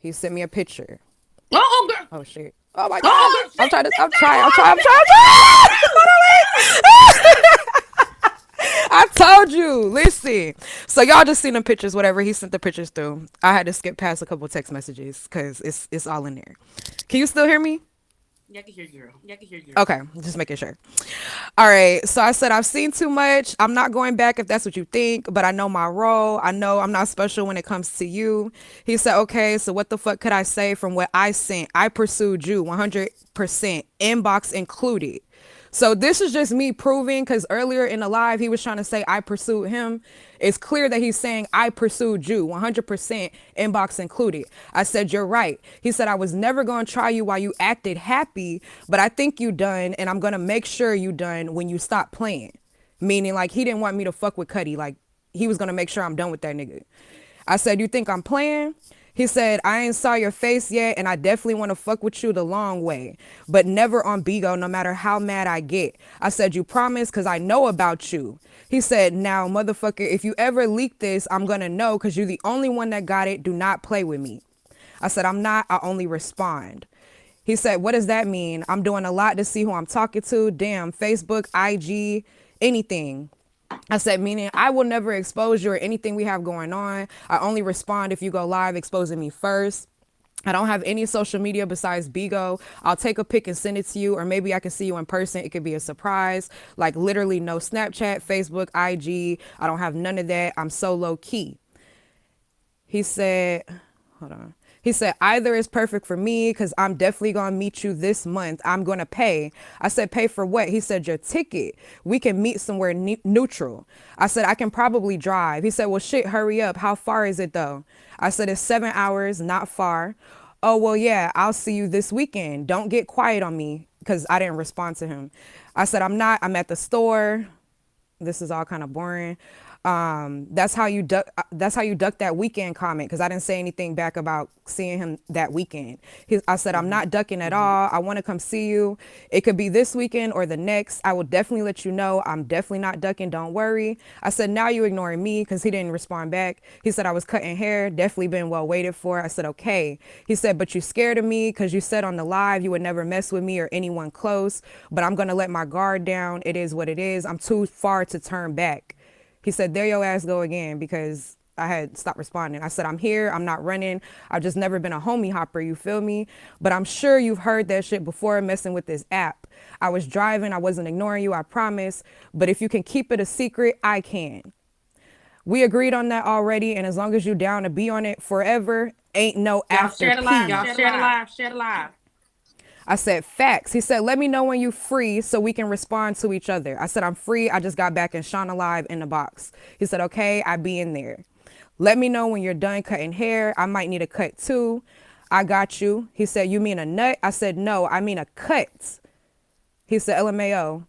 He sent me a picture. Girl. Oh shit. Oh my god. Oh, girl. I'm trying to. Sit I'm trying. I'm down. trying. I'm trying. I told you. Listen. So y'all just seen the pictures. Whatever he sent the pictures through. I had to skip past a couple text messages because it's all in there. Can you still hear me? Yeah, I can hear you, girl. Okay, just making sure. All right. So I said I've seen too much. I'm not going back if that's what you think, but I know my role. I know I'm not special when it comes to you. He said, okay, so what the fuck could I say from what I sent? I pursued you 100%, inbox included. So this is just me proving, because earlier in the live he was trying to say I pursued him. It's clear that he's saying I pursued you 100%, inbox included. I said you're right. He said I was never going to try you while you acted happy, but I think you done, and I'm going to make sure you done when you stop playing. Meaning like he didn't want me to fuck with Cuddy. Like he was going to make sure I'm done with that nigga. I said, you think I'm playing? He said, I ain't saw your face yet, and I definitely want to fuck with you the long way, but never on Bigo, no matter how mad I get. I said, you promise? Because I know about you. He said, now, motherfucker, if you ever leak this, I'm going to know because you're the only one that got it. Do not play with me. I said, I'm not. I only respond. He said, what does that mean? I'm doing a lot to see who I'm talking to. Damn, Facebook, IG, anything. I said, meaning I will never expose you or anything we have going on. I only respond if you go live exposing me first. I don't have any social media besides Bigo. I'll take a pic and send it to you, or maybe I can see you in person. It could be a surprise. Like literally no Snapchat, Facebook, IG. I don't have none of that. I'm so low key. He said, hold on. He said, either is perfect for me because I'm definitely going to meet you this month. I'm going to pay. I said, pay for what? He said, your ticket. We can meet somewhere neutral. I said, I can probably drive. He said, well, shit, hurry up. How far is it though? I said, it's 7 hours, not far. Oh, well, yeah, I'll see you this weekend. Don't get quiet on me because I didn't respond to him. I said, I'm not. I'm at the store. This is all kind of boring. That's how you duck. That's how you duck that weekend comment because I didn't say anything back about seeing him that weekend. I said I'm not ducking at all. I want to come see you. It could be this weekend or the next. I will definitely let you know. I'm definitely not ducking. Don't worry. I said now you ignoring me because he didn't respond back. He said I was cutting hair. Definitely been well waited for. I said okay. He said but you scared of me because you said on the live you would never mess with me or anyone close. But I'm gonna let my guard down. It is what it is. I'm too far to turn back. He said, there your ass go again because I had stopped responding. I said, I'm here. I'm not running. I've just never been a homie hopper. You feel me? But I'm sure you've heard that shit before messing with this app. I was driving. I wasn't ignoring you. I promise. But if you can keep it a secret, I can. We agreed on that already. And as long as you down to be on it forever, ain't no Y'all after share the live. P. Y'all share the live. Share the live. I said, facts. He said, let me know when you free so we can respond to each other. I said, I'm free. I just got back in Shauna Live in the box. He said, okay, I be in there. Let me know when you're done cutting hair. I might need a cut too. I got you. He said, you mean a nut? I said, no, I mean a cut. He said, LMAO.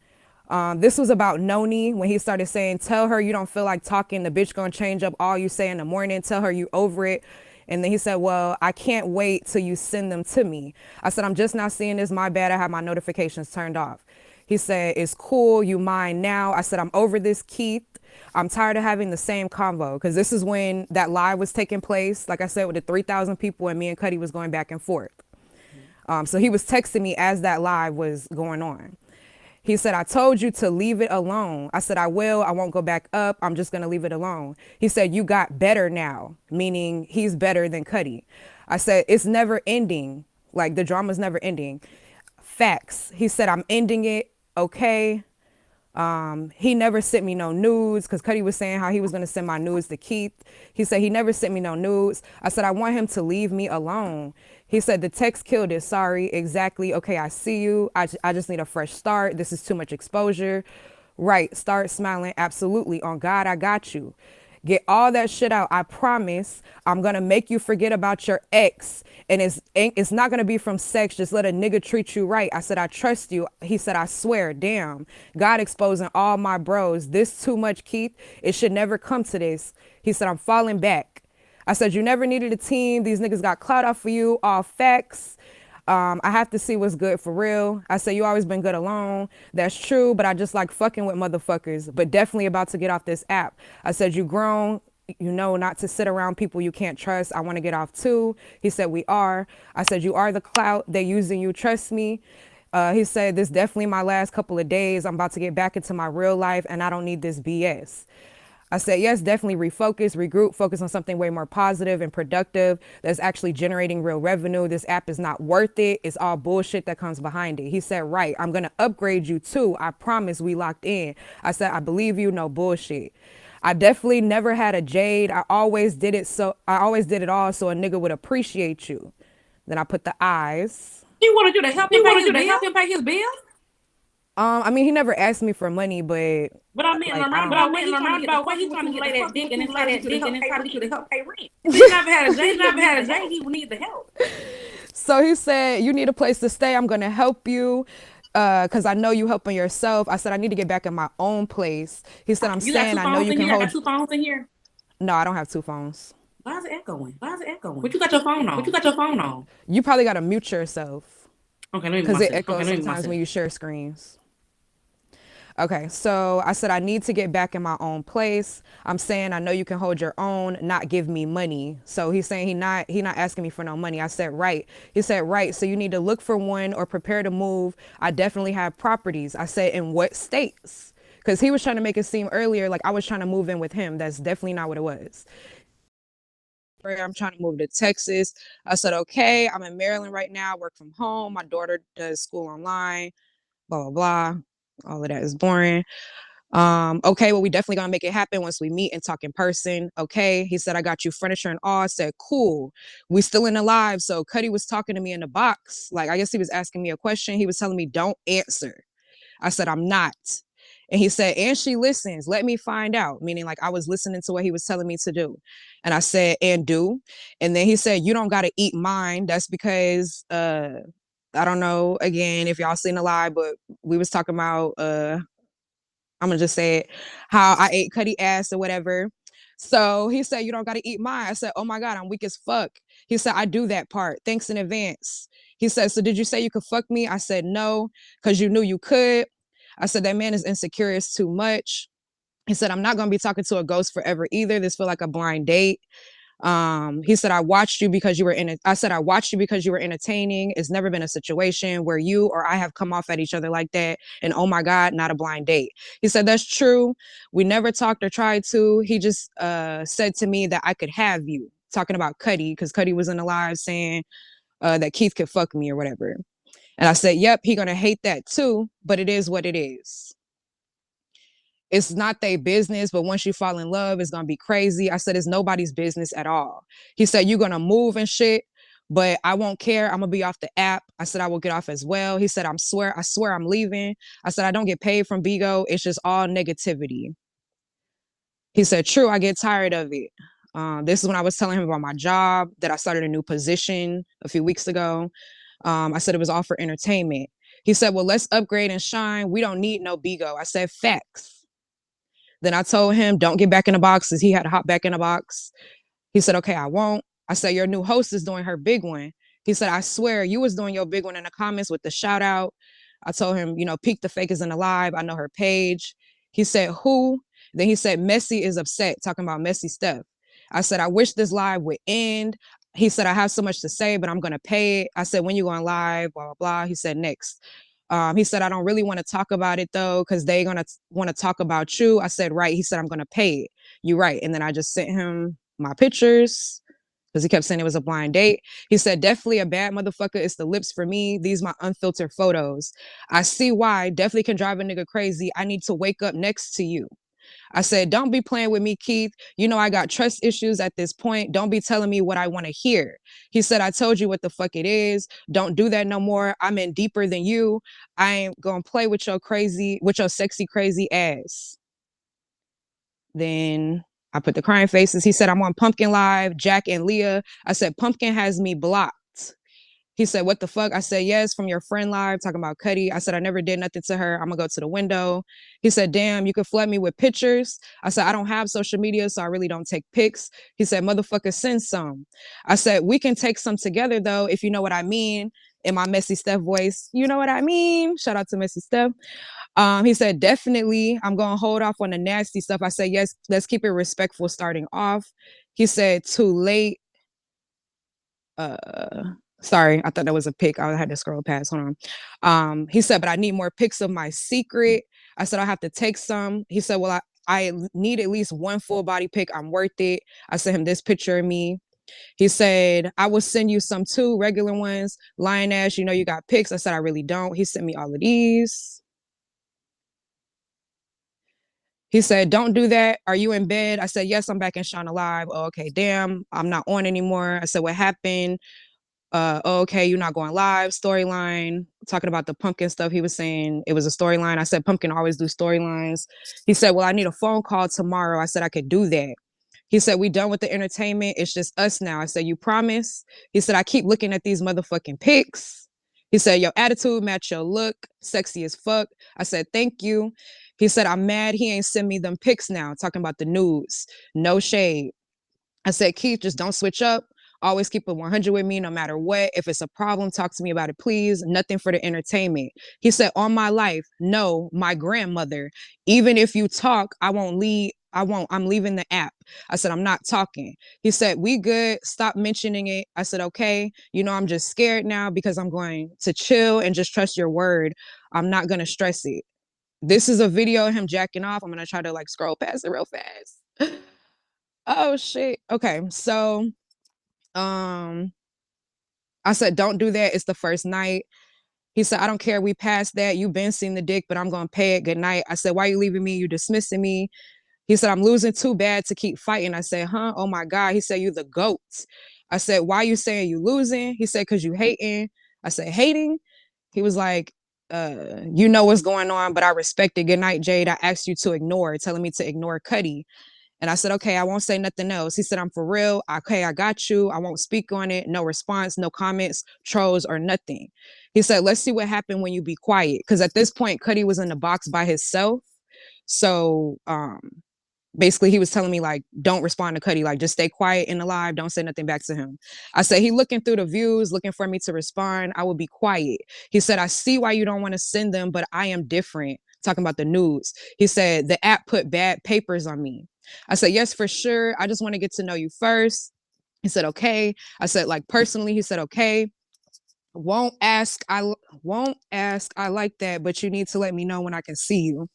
This was about Noni when he started saying, tell her you don't feel like talking. The bitch gonna change up all you say in the morning. Tell her you over it. And then he said, well, I can't wait till you send them to me. I said, I'm just not seeing this. My bad. I have my notifications turned off. He said, it's cool. You mine now. I said, I'm over this, Keith. I'm tired of having the same convo because this is when that live was taking place. Like I said, with the 3,000 people and me and Cuddy was going back and forth. So he was texting me as that live was going on. He said, I told you to leave it alone. I said, I will. I won't go back up. I'm just going to leave it alone. He said, you got better now, meaning he's better than Cuddy. I said, it's never ending. Like the drama's never ending. Facts. He said, I'm ending it. Okay. He never sent me no nudes because Cuddy was saying how he was going to send my nudes to Keith. He said he never sent me no nudes. I said, I want him to leave me alone. He said, the text killed it. Sorry. Exactly. Okay, I see you. I just need a fresh start. This is too much exposure. Right. Start smiling. Absolutely. On God, I got you. Get all that shit out. I promise I'm going to make you forget about your ex. And it's not going to be from sex. Just let a nigga treat you right. I said, I trust you. He said, I swear. Damn. God exposing all my bros. This too much, Keith. It should never come to this. He said, I'm falling back. I said, you never needed a team. These niggas got clout off for you. All facts. I have to see what's good for real. I said, you always been good alone. That's true, but I just like fucking with motherfuckers, but definitely about to get off this app. I said, you grown. not to sit around people you can't trust. I want to get off too. He said, we are. I said, you are the clout. They're using you. Trust me. He said, this definitely my last couple of days. I'm about to get back into my real life and I don't need this BS. I said, yes, definitely refocus, regroup, focus on something way more positive and productive that's actually generating real revenue. This app is not worth it. It's all bullshit that comes behind it. He said, right, I'm going to upgrade you too. I promise, we locked in. I said, I believe you, no bullshit. I definitely never had a Jade. I always did it all so a nigga would appreciate you. Then I put the eyes. You wanted you to help him You pay wanted his you to bill? help him pay his bill? I mean, he never asked me for money, but But I mean, in a like I roundabout don't. way, he trying to get the Way he fucking trying with to you, get the lay that fucking dick, with and you, then lay try to that get you to dick, and help then pay try to get you to rent. help pay rent. If he never had a Jade, he never had a Jade, he would need the help. So he said, you need a place to stay. I'm gonna help you. Cause I know you helping yourself. I said I need to get back in my own place. He said I'm You got saying two I know phones you in can here. I got hold. two phones in here. No, I don't have two phones. Why is it echoing? Why is it But echoing? you got your phone But you on. got your phone on. You probably gotta mute yourself Okay, let me because it myself. echoes sometimes when you share screens. Okay, so I said I need to get back in my own place. I'm saying I know you can hold your own, not give me money. So he's saying he not asking me for no money. I said right. He said right. So you need to look for one or prepare to move. I definitely have properties. I said in what states? Because he was trying to make it seem earlier like I was trying to move in with him. That's definitely not what it was. I'm trying to move to Texas. I said okay. I'm in Maryland right now. Work from home. My daughter does school online. Blah blah blah. All of that is boring. Okay, well, we definitely gonna make it happen once we meet and talk in person. Okay. He said, I got you furniture and all. I said, cool. We still in the live. So Cuddy was talking to me in the box. Like, I guess he was asking me a question. He was telling me, don't answer. I said, I'm not. And he said, and she listens. Let me find out. Meaning, like, I was listening to what he was telling me to do. And I said, and do. And then he said, you don't got to eat mine. That's because, I don't know, again, if y'all seen the live, but we was talking about, I'm gonna just say it, how I ate Cuddy ass or whatever. So he said, you don't gotta eat mine. I said, oh my God, I'm weak as fuck. He said, I do that part. Thanks in advance. He said, so did you say you could fuck me? I said, no, because you knew you could. I said, that man is insecure, it's too much. He said, I'm not gonna be talking to a ghost forever either. This feel like a blind date. He said, I watched you because you were in it. I said, I watched you because you were entertaining. It's never been a situation where you or I have come off at each other like that. And oh my God, not a blind date. He said, that's true. We never talked or tried to. He just said to me that I could have you. Talking about Cuddy, because Cuddy was in the live saying that Keith could fuck me or whatever. And I said, yep, he gonna hate that too, but it is what it is. It's not their business, but once you fall in love, it's gonna be crazy. I said it's nobody's business at all. He said you're gonna move and shit, but I won't care. I'm gonna be off the app. I said I will get off as well. He said I swear I'm leaving. I said I don't get paid from Bigo. It's just all negativity. He said, true, I get tired of it. This is when I was telling him about my job, that I started a new position a few weeks ago. I said it was all for entertainment. He said, well, let's upgrade and shine. We don't need no Bigo. I said, facts. Then I told him, don't get back in the boxes. He had to hop back in the box. He said, okay, I won't. I said, your new host is doing her big one. He said, I swear you was doing your big one in the comments with the shout out. I told him, Peek the Fake is in the live. I know her page. He said, who? Then he said, Messy is upset, talking about messy stuff. I said, I wish this live would end. He said, I have so much to say, but I'm going to pay it. I said, when you going live, blah, blah, blah. He said, next. He said, I don't really want to talk about it though, because they're going to want to talk about you. I said, right. He said, I'm going to pay it. You right. And then I just sent him my pictures because he kept saying it was a blind date. He said, definitely a bad motherfucker. It's the lips for me. These my unfiltered photos. I see why. Definitely can drive a nigga crazy. I need to wake up next to you. I said, don't be playing with me, Keith. You know, I got trust issues at this point. Don't be telling me what I want to hear. He said, I told you what the fuck it is. Don't do that no more. I'm in deeper than you. I ain't gonna play with your sexy, crazy ass. Then I put the crying faces. He said, I'm on Pumpkin Live, Jack and Liyah. I said, Pumpkin has me blocked. He said, what the fuck? I said, yes, from your friend live, talking about Cuddy. I said, I never did nothing to her. I'm gonna go to the window. He said, damn, you could flood me with pictures. I said, I don't have social media, so I really don't take pics. He said, motherfucker, send some. I said, we can take some together though, if you know what I mean. In my Messy Steph voice, you know what I mean? Shout out to Messy Steph. He said, definitely, I'm going to hold off on the nasty stuff. I said, yes, let's keep it respectful starting off. He said, too late. Uh, sorry, I thought that was a pic. I had to scroll past. Hold on. He said, but I need more pics of my secret. I said, I'll have to take some. He said, well, I need at least one full body pic. I'm worth it. I sent him this picture of me. He said, I will send you some too, regular ones. Lion ass, you know you got pics. I said, I really don't. He sent me all of these. He said, don't do that. Are you in bed? I said, yes, I'm back in Shauna Live. Oh, okay, damn, I'm not on anymore. I said, what happened? Oh, okay, you're not going live. Storyline, talking about the pumpkin stuff. He was saying it was a storyline. I said, pumpkin always do storylines. He said, well, I need a phone call tomorrow. I said, I could do that. He said, we done with the entertainment. It's just us now. I said, you promise? He said, I keep looking at these motherfucking pics. He said, your attitude match your look, sexy as fuck. I said, thank you. He said, I'm mad he ain't send me them pics now, talking about the nudes. No shade. I said, Keith, just don't switch up. Always keep it 100 with me no matter what. If it's a problem, talk to me about it, please. Nothing for the entertainment. He said, on my life, no, my grandmother. Even if you talk, I won't leave. I won't. I'm leaving the app. I said, I'm not talking. He said, we good. Stop mentioning it. I said, okay. You know, I'm just scared now because I'm going to chill and just trust your word. I'm not going to stress it. This is a video of him jacking off. I'm going to try to like scroll past it real fast. Oh shit. Okay. So um I said, don't do that. It's the first night. He said, I don't care. We passed that. You've been seeing the dick, but I'm gonna pay it. Good night. I said, why are you leaving me? You dismissing me. He said, I'm losing too bad to keep fighting. I said, huh? Oh my God. He said, you the goat. I said, why are you saying you losing? He said, cause you hating. I said, hating? He was like, you know what's going on, but I respect it. Good night, Jade. I asked you to ignore, telling me to ignore Cuddy. And I said, okay, I won't say nothing else. He said, I'm for real. Okay, I got you. I won't speak on it. No response, no comments, trolls, or nothing. He said, let's see what happened when you be quiet. Because at this point, Cuddy was in the box by himself. So basically he was telling me like, don't respond to Cuddy, like just stay quiet in the live, don't say nothing back to him. I said, he looking through the views, looking for me to respond. I will be quiet. He said, I see why you don't want to send them, but I am different. Talking about the news. He said, the app put bad papers on me. I said, yes, for sure. I just want to get to know you first. He said, okay. I said, like personally, he said, okay. Won't ask. I like that, but you need to let me know when I can see you.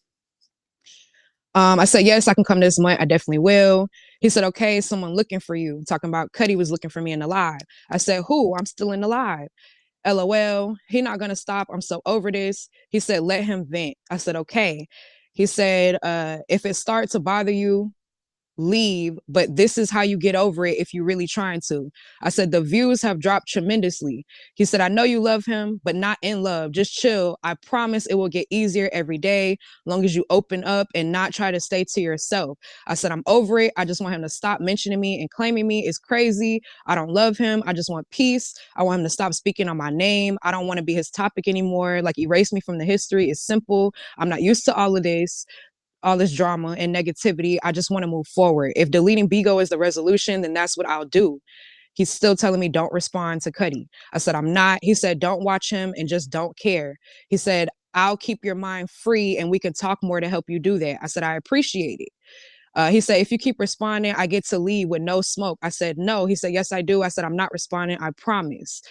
I said, yes, I can come this month. I definitely will. He said, okay, someone looking for you. Talking about Cuddy was looking for me in the live. I said, who? I'm still in the live. LOL. He not gonna stop. I'm so over this. He said, let him vent. I said, okay. He said, if it starts to bother you, leave, but this is how you get over it if you're really trying to. I said, the views have dropped tremendously. He said, I know you love him, but not in love. Just chill. I promise it will get easier every day, long as you open up and not try to stay to yourself. I said, I'm over it. I just want him to stop mentioning me and claiming me. It's crazy. I don't love him. I just want peace. I want him to stop speaking on my name. I don't want to be his topic anymore. Like, erase me from the history. It's simple. I'm not used to all this drama and negativity. I just want to move forward. If deleting Bigo is the resolution, then that's what I'll do. He's still telling me don't respond to Cuddy. I said, I'm not. He said, don't watch him and just don't care. He said, I'll keep your mind free and we can talk more to help you do that. I said, I appreciate it. He said, if you keep responding, I get to leave with no smoke. I said, no. He said, yes, I do. I said, I'm not responding. I promise.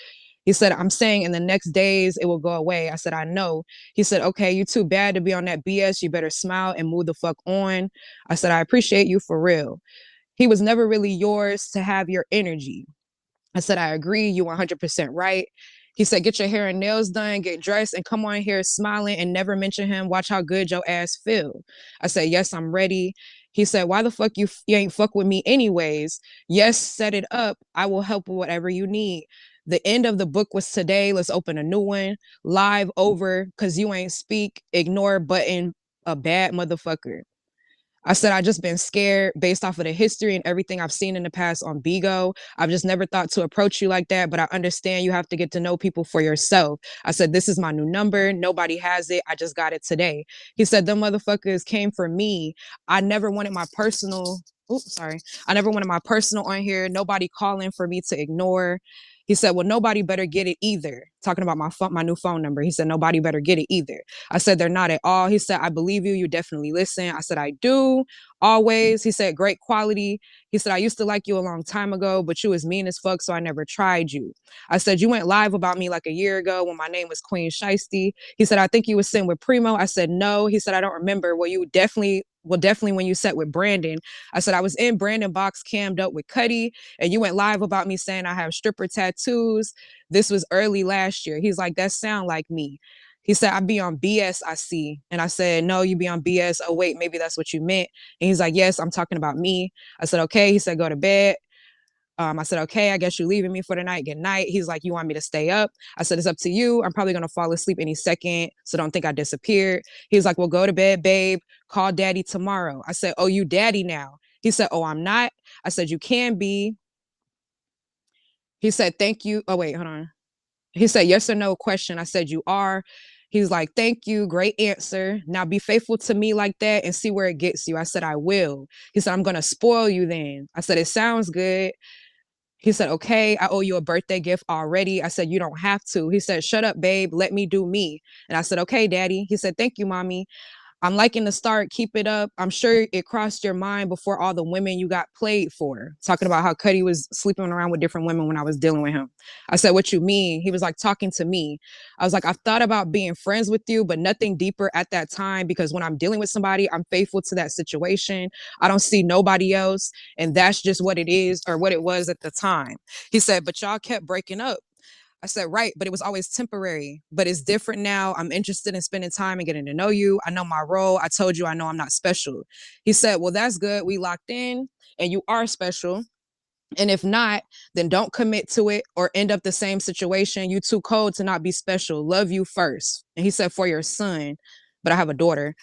He said, I'm saying in the next days it will go away. I said, I know. He said, okay, you too bad to be on that BS. You better smile and move the fuck on. I said, I appreciate you for real. He was never really yours to have your energy. I said, I agree. You 100% right. He said, get your hair and nails done, get dressed, and come on here smiling and never mention him. Watch how good your ass feel. I said, yes, I'm ready. He said, why the fuck you ain't fuck with me anyways? Yes, set it up. I will help with whatever you need. The end of the book was today. Let's open a new one. Live over because you ain't speak. Ignore button. A bad motherfucker. I said, I just been scared based off of the history and everything I've seen in the past on Bigo. I've just never thought to approach you like that, but I understand you have to get to know people for yourself. I said, this is my new number. Nobody has it. I just got it today. He said, them motherfuckers came for me. I never wanted my personal. Oops, sorry. I never wanted my personal on here. Nobody calling for me to ignore. He said, well, nobody better get it either. Talking about my new phone number. He said, nobody better get it either. I said, they're not at all. He said, I believe you. You definitely listen. I said, I do. Always. He said, great quality. He said, I used to like you a long time ago, but you was mean as fuck, so I never tried you. I said, you went live about me like a year ago when my name was Queen Shiesty. He said, I think you was sitting with Primo. I said, no. He said, I don't remember. Well, definitely when you sat with Brandon. I said, I was in Brandon box cammed up with Cuddy, and you went live about me saying I have stripper tattoos. This was early last year. He's like, that sound like me. He said, I be on BS, I see. And I said, no, you be on BS. Oh, wait, maybe that's what you meant. And he's like, yes, I'm talking about me. I said, okay. He said, go to bed. I said, okay, I guess you're leaving me for the night. Good night. He's like, you want me to stay up? I said, it's up to you. I'm probably going to fall asleep any second. So don't think I disappeared. He's like, well, go to bed, babe. Call daddy tomorrow. I said, oh, you daddy now. He said, oh, I'm not. I said, you can be. He said, thank you. Oh, wait, hold on. He said, yes or no question. I said, you are. He's like, thank you. Great answer. Now be faithful to me like that and see where it gets you. I said, I will. He said, I'm going to spoil you then. I said, it sounds good. He said, okay, I owe you a birthday gift already. I said, you don't have to. He said, shut up, babe. Let me do me. And I said, okay, daddy. He said, thank you, mommy. I'm liking the start. Keep it up. I'm sure it crossed your mind before all the women you got played for. Talking about how Cuddy was sleeping around with different women when I was dealing with him. I said, what you mean? He was like talking to me. I was like, I've thought about being friends with you, but nothing deeper at that time because when I'm dealing with somebody, I'm faithful to that situation. I don't see nobody else. And that's just what it is or what it was at the time. He said, but y'all kept breaking up. I said, right, but it was always temporary. But it's different now. I'm interested in spending time and getting to know you. I know my role. I told you I know I'm not special. He said, well, that's good. We locked in and you are special. And if not, then don't commit to it or end up the same situation. You too cold to not be special. Love you first. And he said, for your son, but I have a daughter.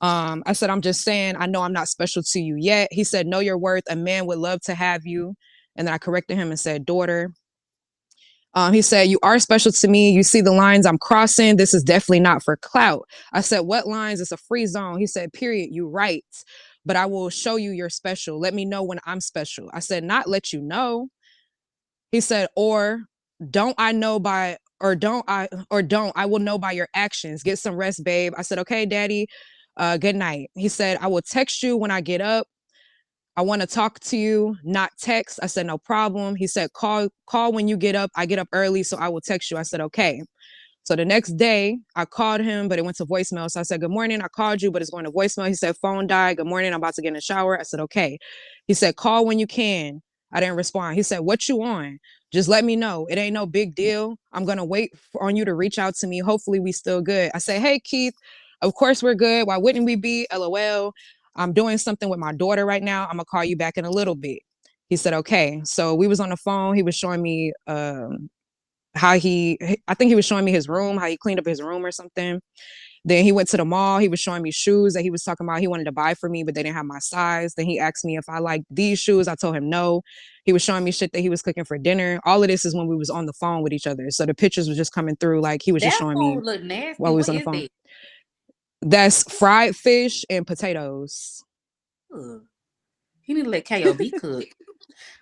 I said, I'm just saying, I know I'm not special to you yet. He said, know your worth. A man would love to have you. And then I corrected him and said, daughter. He said, you are special to me. You see the lines I'm crossing. This is definitely not for clout. I said, what lines? It's a free zone. He said, period. You right. But I will show you you're special. Let me know when I'm special. I said, not let you know. He said, don't I know by, or don't, I will know by your actions. Get some rest, babe. I said, okay, daddy. Good night. He said, I will text you when I get up. I want to talk to you, not text. I said, no problem. He said, call when you get up. I get up early, so I will text you. I said, okay. So the next day, I called him, but it went to voicemail. So I said, good morning. I called you, but it's going to voicemail. He said, phone died. Good morning. I'm about to get in the shower. I said, okay. He said, call when you can. I didn't respond. He said, what you on? Just let me know. It ain't no big deal. I'm going to wait on you to reach out to me. Hopefully we still good. I said, hey, Keith, of course we're good. Why wouldn't we be? LOL. I'm doing something with my daughter right now. I'm going to call you back in a little bit. He said, okay. So we was on the phone. He was showing me how I think he was showing me his room, how he cleaned up his room or something. Then he went to the mall. He was showing me shoes that he was talking about he wanted to buy for me, but they didn't have my size. Then he asked me if I liked these shoes. I told him no. He was showing me shit that he was cooking for dinner. All of this is when we was on the phone with each other. So the pictures was just coming through like he was just That showing me food look nasty. while we was What on the is phone. that? That's fried fish and potatoes. Ugh. He need to let KOB cook.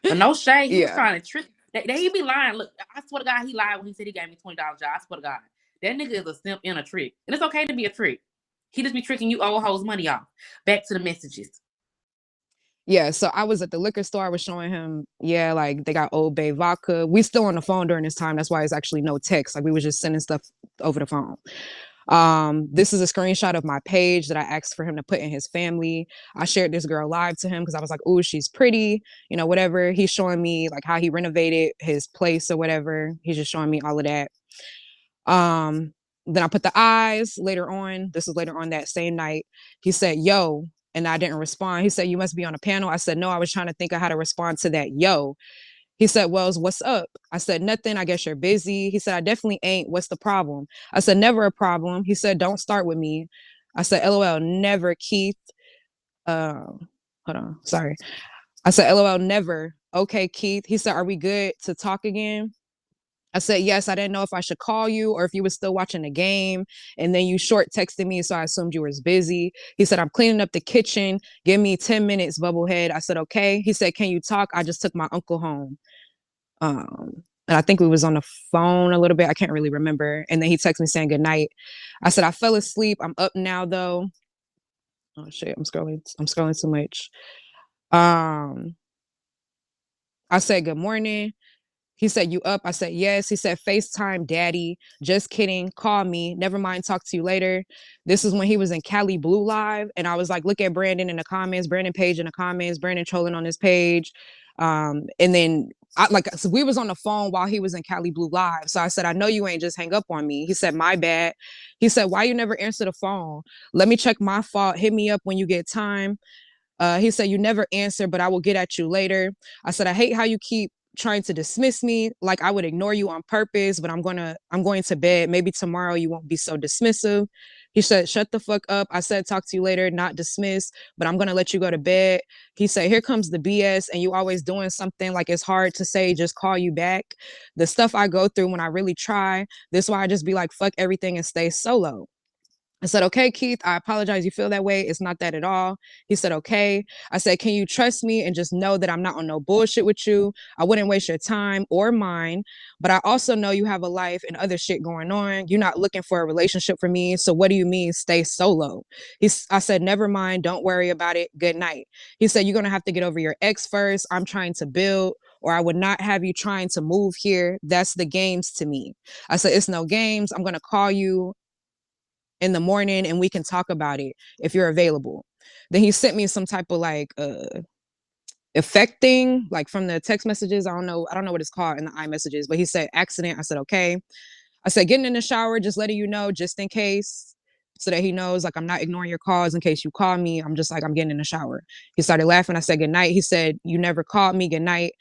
But no shade. He was Yeah. trying to trick. He be lying. Look, I swear to God, he lied when he said he gave me $20 job. I swear to God. That nigga is a simp and a trick. And it's okay to be a trick. He just be tricking you old hoes money off. Back to the messages. Yeah, so I was at the liquor store. I was showing him, yeah, like they got Old Bay vodka. We still on the phone during this time. That's why it's actually no text. Like we was just sending stuff over the phone. This is a screenshot of my page that I asked for him to put in his family. I shared this girl live to him because I was like, "Ooh, she's pretty," whatever. He's showing me like how he renovated his place or whatever. He's just showing me all of that. Um, then I put the eyes later on. This is later on that same night. He said, "Yo." And I didn't respond. He said, you must be on a panel. I said, no, I was trying to think of how to respond to that. Yo. He said, Wells, what's up? I said, nothing. I guess you're busy. He said, I definitely ain't. What's the problem? I said, never a problem. He said, don't start with me. I said, LOL, never, Keith. Hold on. Sorry. I said, LOL, never. Okay, Keith. He said, are we good to talk again? I said, yes, I didn't know if I should call you or if you were still watching the game. And then you short texted me, so I assumed you was busy. He said, I'm cleaning up the kitchen. Give me 10 minutes, bubblehead. I said, okay. He said, can you talk? I just took my uncle home. And I think we was on the phone a little bit. I can't really remember. And then he texted me saying good night. I said I fell asleep. I'm up now though. Oh shit, I'm scrolling. I'm scrolling too much. Um, I said good morning. He said, you up? I said, yes. He said, FaceTime, daddy. Just kidding. Call me. Never mind. Talk to you later. This is when he was in Cali Blue Live. And I was like, look at Brandon in the comments, Brandon Page in the comments, Brandon trolling on his page. And then so we was on the phone while he was in Cali Blue Live. So I said, I know you ain't just hang up on me. He said, my bad. He said, why you never answer the phone? Let me check my fault. Hit me up when you get time. He said, you never answer, but I will get at you later. I said, I hate how you keep trying to dismiss me. Like I would ignore you on purpose, but I'm going to bed. Maybe tomorrow you won't be so dismissive. He said, shut the fuck up. I said, talk to you later, not dismiss, but I'm going to let you go to bed. He said, here comes the BS and you always doing something like it's hard to say, just call you back. The stuff I go through when I really try. This is why I just be like, fuck everything and stay solo. I said, okay, Keith, I apologize. You feel that way. It's not that at all. He said, okay. I said, can you trust me and just know that I'm not on no bullshit with you? I wouldn't waste your time or mine, but I also know you have a life and other shit going on. You're not looking for a relationship for me. So what do you mean stay solo? I said, never mind. Don't worry about it. Good night. He said, you're going to have to get over your ex first. I'm trying to build, or I would not have you trying to move here. That's the games to me. I said, it's no games. I'm going to call you in the morning and we can talk about it if you're available. Then he sent me some type of like effect thing, like from the text messages. I don't know what it's called in the iMessages, but he said accident. I said, okay. I said, getting in the shower, just letting you know, just in case, so that he knows, like, I'm not ignoring your calls in case you call me. I'm just like, I'm getting in the shower. He started laughing. I said, good night. He said, you never called me. Good night.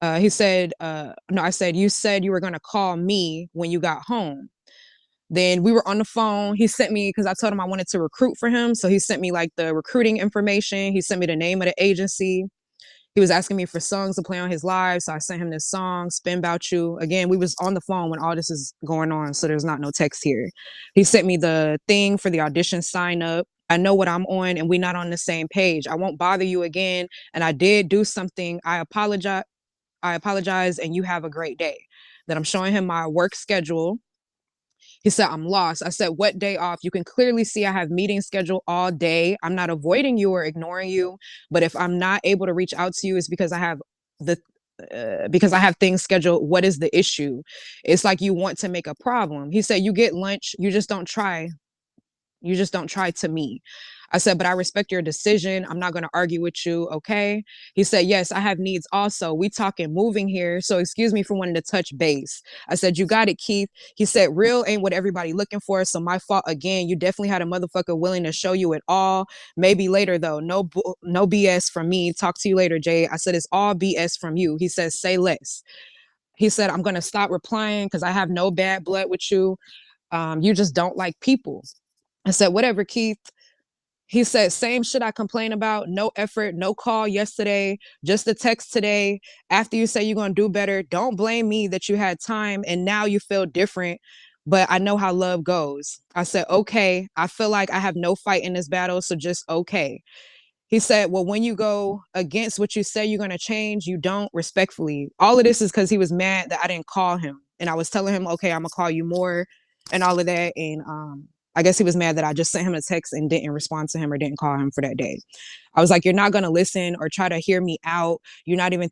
He said, no, I said, you said you were going to call me when you got home. Then we were on the phone. He sent me, because I told him I wanted to recruit for him. So he sent me like the recruiting information. He sent me the name of the agency. He was asking me for songs to play on his live. So I sent him this song, Spin About You. Again, we was on the phone when all this is going on. So there's not no text here. He sent me the thing for the audition sign up. I know what I'm on and we're not on the same page. I won't bother you again. And I did do something. I apologize. And you have a great day. Then I'm showing him my work schedule. He said, I'm lost. I said, what day off? You can clearly see I have meetings scheduled all day. I'm not avoiding you or ignoring you. But if I'm not able to reach out to you, it's the because I have things scheduled. What is the issue? It's like you want to make a problem. He said, you get lunch. You just don't try to me. I said, but I respect your decision. I'm not going to argue with you. Okay. He said, yes, I have needs also. We talking moving here. So excuse me for wanting to touch base. I said, you got it, Keith. He said, real ain't what everybody looking for. So my fault again. You definitely had a motherfucker willing to show you it all. Maybe later though. No BS from me. Talk to you later, Jade. I said, it's all BS from you. He says, say less. He said, I'm going to stop replying because I have no bad blood with you. You just don't like people. I said, whatever, Keith. He said, same shit I complain about. No effort, no call yesterday, just a text today. After you say you're going to do better, don't blame me that you had time and now you feel different. But I know how love goes. I said, okay, I feel like I have no fight in this battle. So just okay. He said, well, when you go against what you say you're going to change, you don't respectfully. All of this is because he was mad that I didn't call him. And I was telling him, okay, I'm going to call you more and all of that. And I guess he was mad that I just sent him a text and didn't respond to him or didn't call him for that day. I was like, you're not going to listen or try to hear me out. You're not even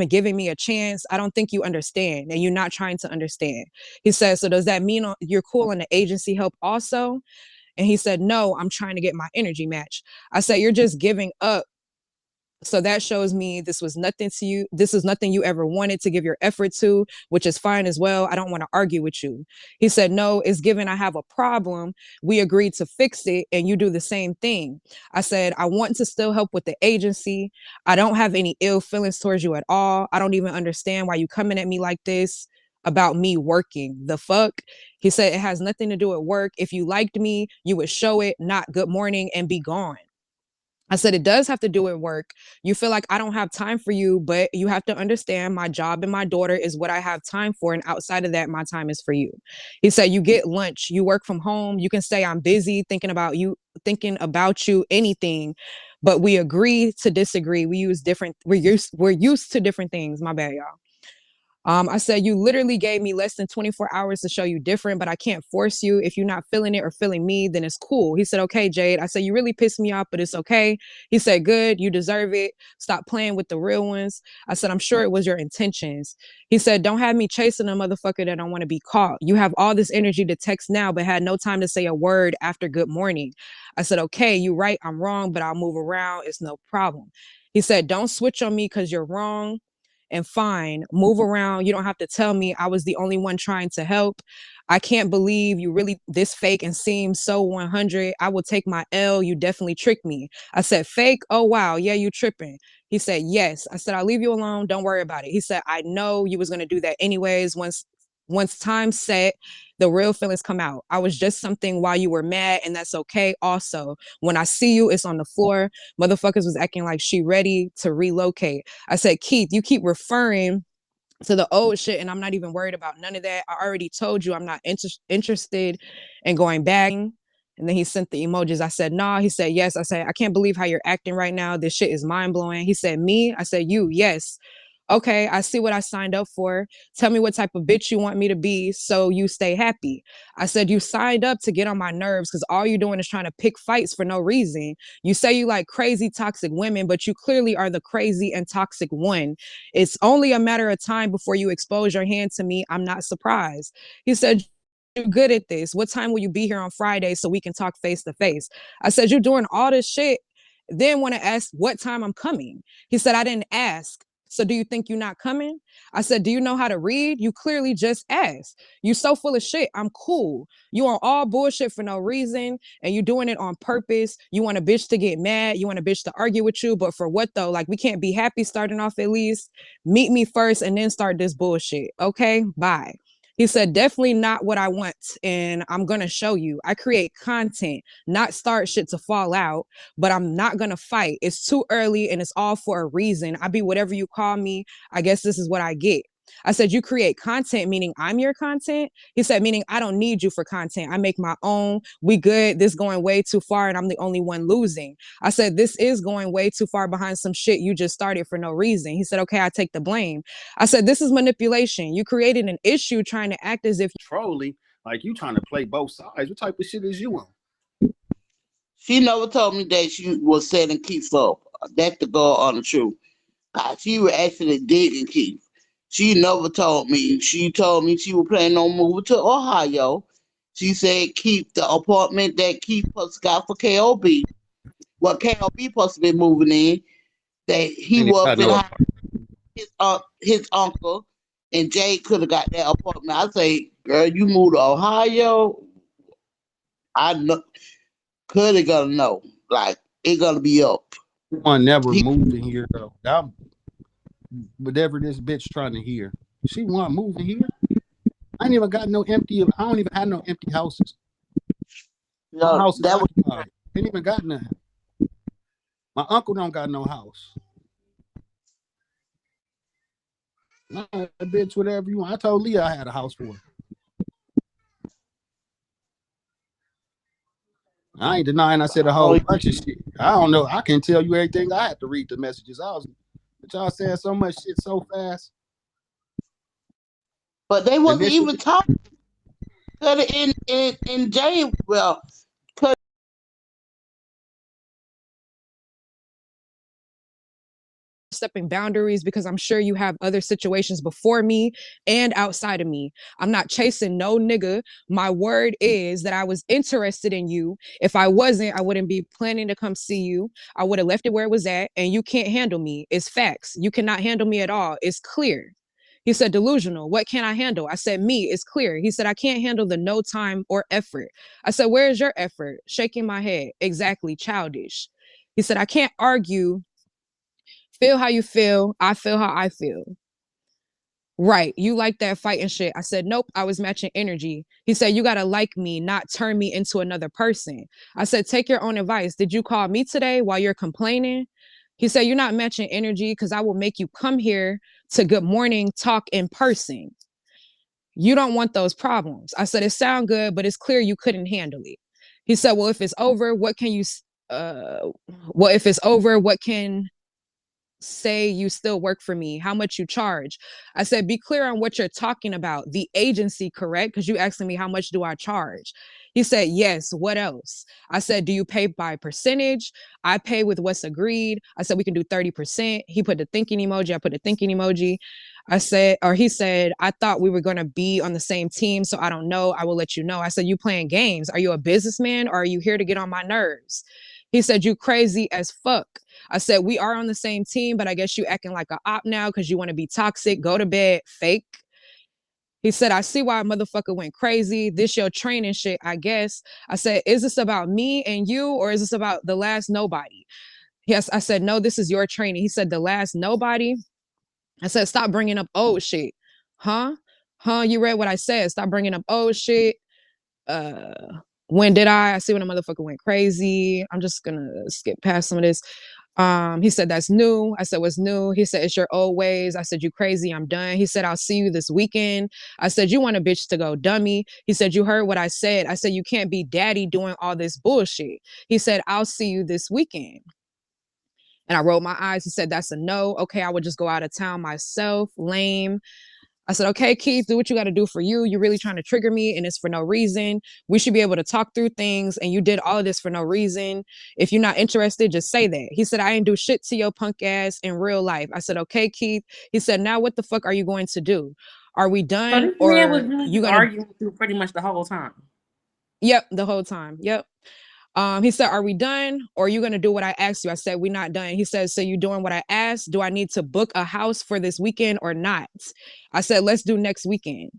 giving me a chance. I don't think you understand. And you're not trying to understand. He said, so does that mean you're cool on the agency help also? And he said, no, I'm trying to get my energy match. I said, you're just giving up. So that shows me this was nothing to you. This is nothing you ever wanted to give your effort to, which is fine as well. I don't want to argue with you. He said, no, it's given I have a problem. We agreed to fix it and you do the same thing. I said, I want to still help with the agency. I don't have any ill feelings towards you at all. I don't even understand why you coming at me like this about me working. The fuck? He said, it has nothing to do with work. If you liked me, you would show it, not good morning and be gone. I said, it does have to do with work. You feel like I don't have time for you, but you have to understand my job and my daughter is what I have time for. And outside of that, my time is for you. He said, you get lunch, you work from home. You can say I'm busy thinking about you, anything, but we agree to disagree. We're used to different things. My bad, y'all. I said, you literally gave me less than 24 hours to show you different, but I can't force you. If you're not feeling it or feeling me, then it's cool. He said, okay, Jade. I said, you really pissed me off, but it's okay. He said, good. You deserve it. Stop playing with the real ones. I said, I'm sure it was your intentions. He said, don't have me chasing a motherfucker that don't want to be caught. You have all this energy to text now, but had no time to say a word after good morning. I said, okay, you right. I'm wrong, but I'll move around. It's no problem. He said, don't switch on me because you're wrong and fine. Move around. You don't have to tell me I was the only one trying to help. I can't believe you really this fake and seem so 100. I will take my L. You definitely tricked me. I said, fake? Oh, wow. Yeah, you tripping. He said, yes. I said, I'll leave you alone. Don't worry about it. He said, I know you was going to do that anyways. Once time's set, the real feelings come out. I was just something while you were mad, and that's okay. Also, when I see you, it's on the floor. Motherfuckers was acting like she ready to relocate. I said, Keith, you keep referring to the old shit, and I'm not even worried about none of that. I already told you I'm not interested in going back. And then he sent the emojis. I said, nah. He said, yes. I said, I can't believe how you're acting right now. This shit is mind blowing. He said, me? I said, you, yes. Okay, I see what I signed up for. Tell me what type of bitch you want me to be so you stay happy. I said, you signed up to get on my nerves because all you're doing is trying to pick fights for no reason. You say you like crazy, toxic women, but you clearly are the crazy and toxic one. It's only a matter of time before you expose your hand to me. I'm not surprised. He said, you're good at this. What time will you be here on Friday so we can talk face to face? I said, you're doing all this shit, then want to ask what time I'm coming. He said, I didn't ask. So do you think you're not coming? I said, do you know how to read? You clearly just asked. You so full of shit. I'm cool. You on all bullshit for no reason, and you doing it on purpose. You want a bitch to get mad. You want a bitch to argue with you. But for what though? Like, we can't be happy starting off at least. Meet me first and then start this bullshit. Okay, bye. He said, definitely not what I want. And I'm going to show you. I create content, not start shit to fall out, but I'm not going to fight. It's too early and it's all for a reason. I be whatever you call me. I guess this is what I get. I said, you create content, meaning I'm your content. He said, meaning I don't need you for content. I make my own. We good. This going way too far and I'm the only one losing. I said, this is going way too far behind some shit you just started for no reason. He said, okay, I take the blame. I said, this is manipulation. You created an issue trying to act as if trolling, like you trying to play both sides. What type of shit is you on? She never told me that she was setting Keith up. That's the girl on the truth. She was actually digging Keith. She never told me. She told me she was planning on moving to Ohio. She said keep the apartment that Keith got for KOB. What KOB supposed to be moving in. That he Ain't even was got in no. his uncle, and Jade could have got that apartment. I say, girl, you moved to Ohio. I know, could have gonna know. Like it gonna be up. One never He, moved in here though. Whatever this bitch trying to hear, she want moving here. I ain't even got no empty. I don't even have no empty houses. My house is that was occupied. Ain't even got nothing. My uncle don't got no house. Nah, bitch, whatever you want. I told Liyah I had a house for her. I ain't denying I said a whole bunch of shit. I don't know. I can tell you everything. I had to read the messages. But y'all saying so much shit so fast. but they wasn't Initially, even talking. Could have in Jade. Well, stepping boundaries because I'm sure you have other situations before me and outside of me. I'm not chasing no nigga. My word is that I was interested in you. If I wasn't, I wouldn't be planning to come see you. I would have left it where it was at, and you can't handle me. It's facts. You cannot handle me at all. It's clear. He said, delusional. What can I handle? I said, me. It's clear. He said, I can't handle the no time or effort. I said, where is your effort? Shaking my head. Exactly. Childish. He said, I can't argue. Feel how you feel. I feel how I feel. Right. You like that fighting shit. I said, nope, I was matching energy. He said, you got to like me, not turn me into another person. I said, take your own advice. Did you call me today while you're complaining? He said, you're not matching energy because I will make you come here to good morning talk in person. You don't want those problems. I said, it sound good, but it's clear you couldn't handle it. He said, well, if it's over, what can you, uh, well, if it's over, what can say you still work for me, how much you charge. I said, be clear on what you're talking about. The agency, correct? Because you asking me how much do I charge. He said, yes, what else? I said, do you pay by percentage? I pay with what's agreed. I said, we can do 30%. He put the thinking emoji. I put the thinking emoji. I said, or he said, I thought we were going to be on the same team, so I don't know. I will let you know. I said, you playing games. Are you a businessman or are you here to get on my nerves? He said, you crazy as fuck. I said, we are on the same team, but I guess you acting like a op now because you want to be toxic. Go to bed, fake. He said, I see why a motherfucker went crazy. This your training shit, I guess. I said, is this about me and you, or is this about the last nobody? Yes, I said, no, this is your training. He said, the last nobody? I said, stop bringing up old shit. Huh? You read what I said. Stop bringing up old shit. When did I see when a motherfucker went crazy? I'm just gonna skip past some of this. He said, that's new. I said, what's new? He said, it's your old ways. I said, you crazy. I'm done. He said, I'll see you this weekend. I said, you want a bitch to go dummy. He said, you heard what I said. I said, you can't be daddy doing all this bullshit. He said, I'll see you this weekend. And I rolled my eyes. He said, that's a no. Okay, I would just go out of town myself. Lame. I said, okay, Keith, do what you got to do for you. You're really trying to trigger me, and it's for no reason. We should be able to talk through things, and you did all of this for no reason. If you're not interested, just say that. He said, I ain't do shit to your punk ass in real life. I said, okay, Keith. He said, now what the fuck are you going to do? Are we So done, this man was or really you just gonna? arguing with you pretty much the whole time. Yep, the whole time. Yep. He said, are we done, or are you gonna do what I asked you? I said, we're not done. He said, so you doing what I asked? Do I need to book a house for this weekend or not? I said, let's do next weekend.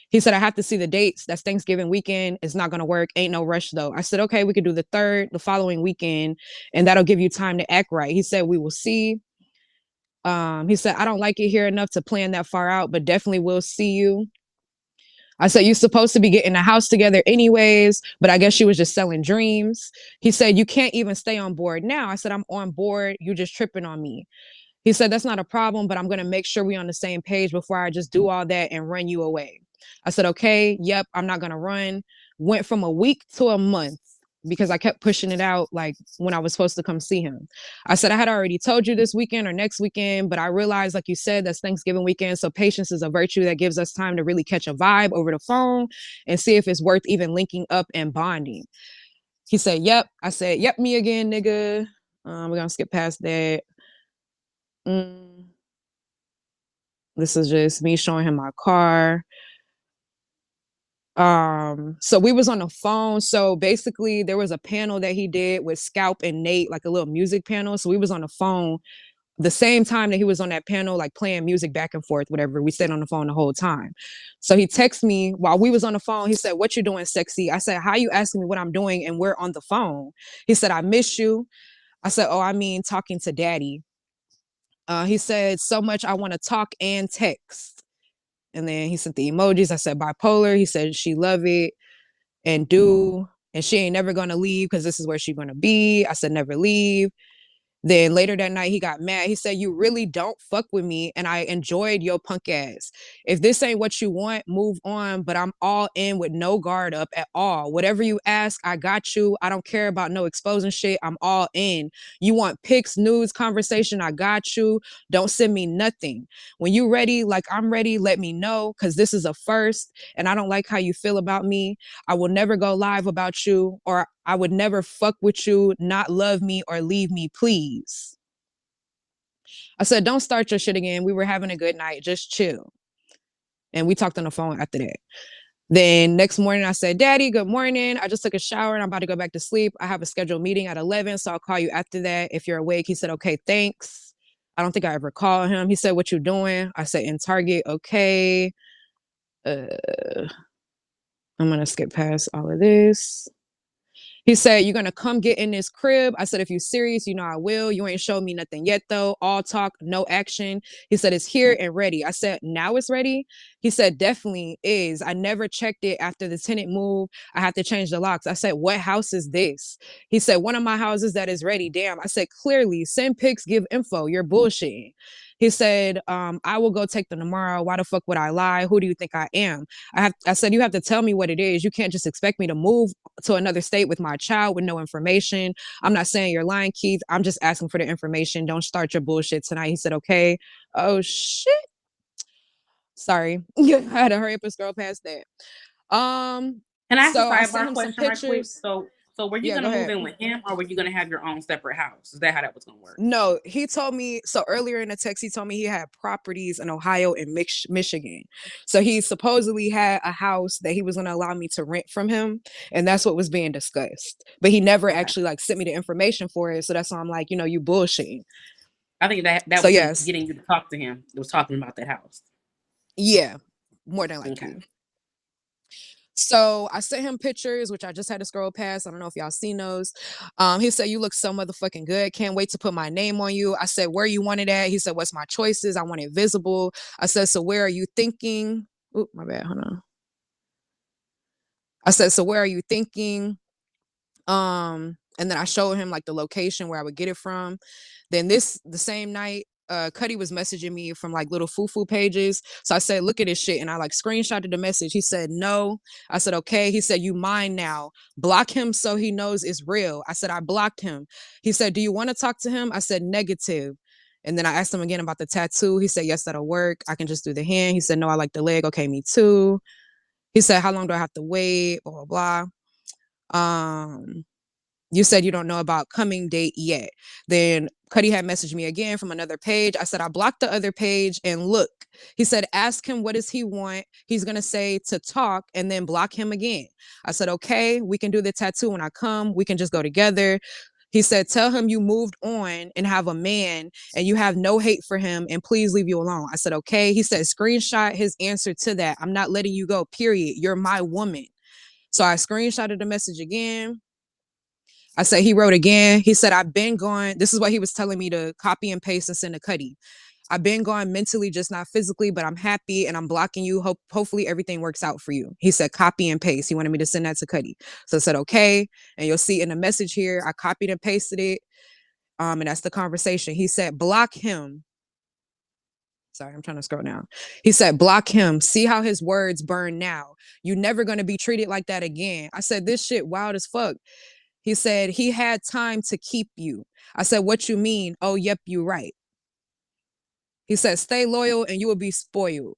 He said, I have to see the dates. That's Thanksgiving weekend. It's not going to work. Ain't no rush, though. I said, okay, we could do the 3rd, the following weekend, and that'll give you time to act right. He said, we will see. He said, I don't like it here enough to plan that far out, but definitely will see you. I said, you're supposed to be getting a house together anyways, but I guess she was just selling dreams. He said, you can't even stay on board now. I said, I'm on board. You just tripping on me. He said, that's not a problem, but I'm going to make sure we're on the same page before I just do all that and run you away. I said, okay, yep, I'm not going to run. Went from a week to a month because I kept pushing it out like when I was supposed to come see him. I said, I had already told you this weekend or next weekend, but I realized, like you said, that's Thanksgiving weekend. So patience is a virtue that gives us time to really catch a vibe over the phone and see if it's worth even linking up and bonding. He said, yep. I said, yep, me again, nigga. We're going to skip past that. This is just me showing him my car. So we was on the phone. So basically there was a panel that he did with Scalp and Nate, like a little music panel. So we was on the phone the same time that he was on that panel, like playing music back and forth, whatever. We stayed on the phone the whole time. So he texted me while we was on the phone. He said, what you doing, sexy? I said, how you asking me what I'm doing and we're on the phone? He said, I miss you. I said, oh, I mean, talking to daddy. He said, so much I want to talk and text. And then he sent the emojis. I said, bipolar. He said, she love it and do. And she ain't never going to leave because this is where she going to be. I said, never leave. Then later that night, he got mad. He said, you really don't fuck with me. And I enjoyed your punk ass. If this ain't what you want, move on. But I'm all in with no guard up at all. Whatever you ask, I got you. I don't care about no exposing shit. I'm all in. You want pics, news, conversation, I got you. Don't send me nothing. When you ready, like I'm ready, let me know. Cause this is a first. And I don't like how you feel about me. I will never go live about you, or I would never fuck with you, not love me, or leave me, please. I said, don't start your shit again. We were having a good night. Just chill. And we talked on the phone after that. Then next morning, I said, Daddy, good morning. I just took a shower and I'm about to go back to sleep. I have a scheduled meeting at 11, so I'll call you after that if you're awake. He said, okay, thanks. I don't think I ever called him. He said, what you doing? I said, in Target. Okay. I'm going to skip past all of this. He said, you're going to come get in this crib. I said, if you're serious, you know I will. You ain't showed me nothing yet, though. All talk, no action. He said, it's here and ready. I said, now it's ready? He said, definitely is. I never checked it after the tenant moved. I have to change the locks. I said, what house is this? He said, one of my houses that is ready. Damn. I said, clearly, send pics, give info. You're bullshitting. He said, I will go take them tomorrow. Why the fuck would I lie? Who do you think I am? I said, you have to tell me what it is. You can't just expect me to move to another state with my child with no information. I'm not saying you're lying, Keith. I'm just asking for the information. Don't start your bullshit tonight. He said, okay. Oh shit. Sorry. I had to hurry up and scroll past that. Can I ask a So I sent sidebar him some question right quick? pictures. So were you Yeah, go gonna move ahead. in with him, or were you gonna have your own separate house? Is that how that was gonna work? No, he told me so earlier in the text. He told me he had properties in Ohio and Michigan. So he supposedly had a house that he was going to allow me to rent from him, and that's what was being discussed. But he never Okay. actually like sent me the information for it. So that's why I'm like, you bullshitting. I think that So was him yes, getting you to talk to him. It was talking about that house. yeah, more than Okay. likely. So I sent him pictures, which I just had to scroll past. I don't know if y'all seen those. He said, you look so motherfucking good. Can't wait to put my name on you. I said, where you want it at? He said, what's my choices? I want it visible. I said, so where are you thinking? Oh, my bad. Hold on. I said, so where are you thinking? And then I showed him like the location where I would get it from. Then the same night, Cuddy was messaging me from like little foo pages. So I said, look at this shit. And I like screenshotted the message. He said, no. I said, okay. He said, you mine now. Block him so he knows it's real. I said, I blocked him. He said, do you want to talk to him? I said, negative. And then I asked him again about the tattoo. He said, yes, that'll work. I can just do the hand. He said, no, I like the leg. Okay, me too. He said, how long do I have to wait? Blah, blah, blah. You said you don't know about coming date yet. Then Cuddy had messaged me again from another page. I said, I blocked the other page and look. He said, ask him what does he want. He's going to say to talk and then block him again. I said, okay, we can do the tattoo when I come. We can just go together. He said, tell him you moved on and have a man and you have no hate for him and please leave you alone. I said, okay. He said, screenshot his answer to that. I'm not letting you go, period. You're my woman. So I screenshotted the message again. I said, he wrote again. He said, I've been going. This is what he was telling me to copy and paste and send to Cuddy. I've been going mentally, just not physically, but I'm happy and I'm blocking you. Hopefully everything works out for you. He said, copy and paste. He wanted me to send that to Cuddy. So I said, okay. And you'll see in the message here, I copied and pasted it. And that's the conversation. He said, block him. Sorry, I'm trying to scroll down. He said, block him. See how his words burn now. You're never going to be treated like that again. I said, this shit wild as fuck. He said, he had time to keep you. I said, what you mean? Oh, yep, you right. He said, stay loyal and you will be spoiled.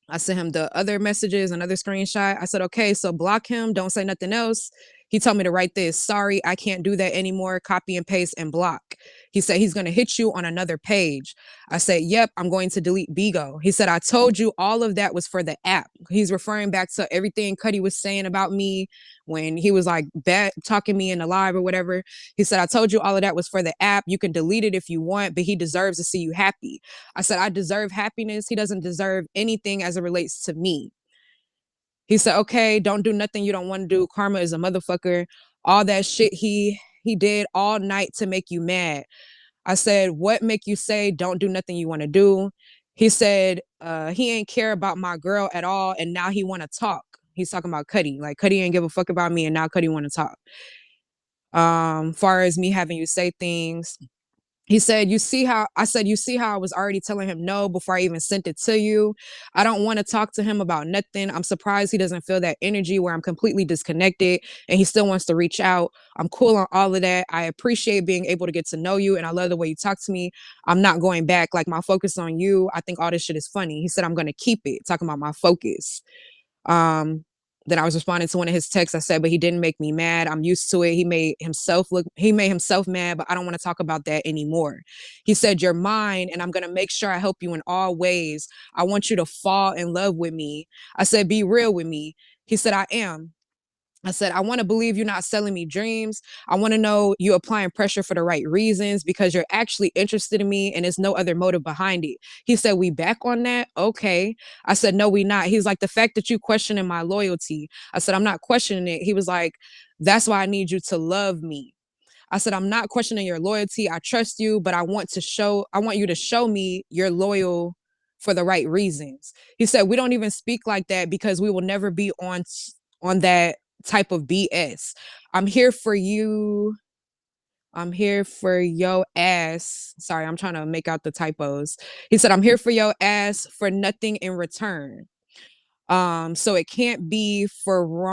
I sent him the other messages, another screenshot. I said, okay, so block him. Don't say nothing else. He told me to write this. Sorry, I can't do that anymore. Copy and paste and block. He said he's going to hit you on another page. I said, yep, I'm going to delete Bigo. He said, I told you all of that was for the app. He's referring back to everything Cuddy was saying about me when he was like bad talking me in the live or whatever. He said, I told you all of that was for the app. You can delete it if you want, but he deserves to see you happy. I said, I deserve happiness. He doesn't deserve anything as it relates to me. He said, okay, don't do nothing you don't want to do. Karma is a motherfucker. All that shit he did all night to make you mad. I said, what make you say don't do nothing you want to do? He said, he ain't care about my girl at all. And now he want to talk. He's talking about Cuddy. Like Cuddy ain't give a fuck about me. And now Cuddy want to talk. Far as me having you say things, he said, you see how I was already telling him no before I even sent it to you. I don't want to talk to him about nothing. I'm surprised he doesn't feel that energy where I'm completely disconnected and he still wants to reach out. I'm cool on all of that. I appreciate being able to get to know you and I love the way you talk to me. I'm not going back. Like my focus on you. I think all this shit is funny. He said, I'm going to keep it. Talking about my focus. Then I was responding to one of his texts. I said, but he didn't make me mad. I'm used to it. He made himself mad, but I don't want to talk about that anymore. He said, you're mine and I'm going to make sure I help you in all ways. I want you to fall in love with me. I said, be real with me. He said, I am. I said, I want to believe you're not selling me dreams. I want to know you applying pressure for the right reasons because you're actually interested in me and there's no other motive behind it. He said, we back on that? Okay. I said, no, we not. He's like, the fact that you questioning my loyalty. I said, I'm not questioning it. He was like, that's why I need you to love me. I said, I'm not questioning your loyalty. I trust you, but I want you to show me you're loyal for the right reasons. He said, we don't even speak like that because we will never be on that type of BS. I'm here for you. I'm here for yo ass. Sorry, I'm trying to make out the typos. He said, I'm here for yo ass for nothing in return. So it can't be for wrong.